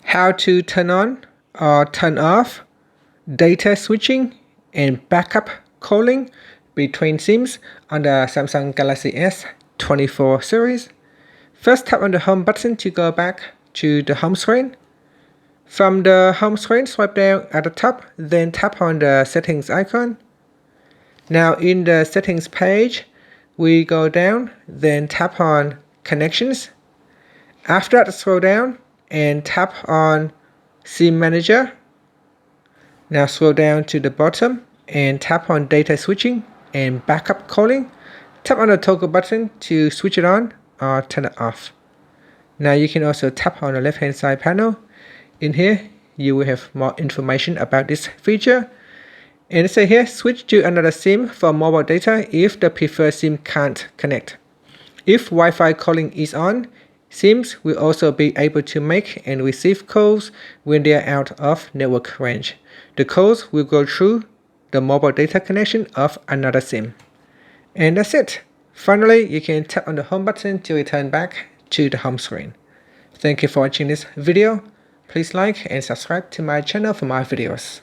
how to turn on or turn off data switching and backup calling between SIMs on the Samsung Galaxy S24 series. First, tap on the home button to go back to the home screen. From the home screen, swipe down at the top, then tap on the settings icon. Now in the settings page, we go down, then tap on connections. After that, scroll down and tap on SIM manager. Now scroll down to the bottom and tap on data switching and backup calling. Tap on the toggle button to switch it on or turn it off. Now you can also tap on the left hand side panel. In here, you will have more information about this feature. And it says here, switch to another SIM for mobile data if the preferred SIM can't connect. If Wi-Fi calling is on, SIMs will also be able to make and receive calls when they are out of network range. The calls will go through the mobile data connection of another SIM. And that's it. Finally, you can tap on the home button to return back to the home screen. Thank you for watching this video. Please like and subscribe to my channel for more videos.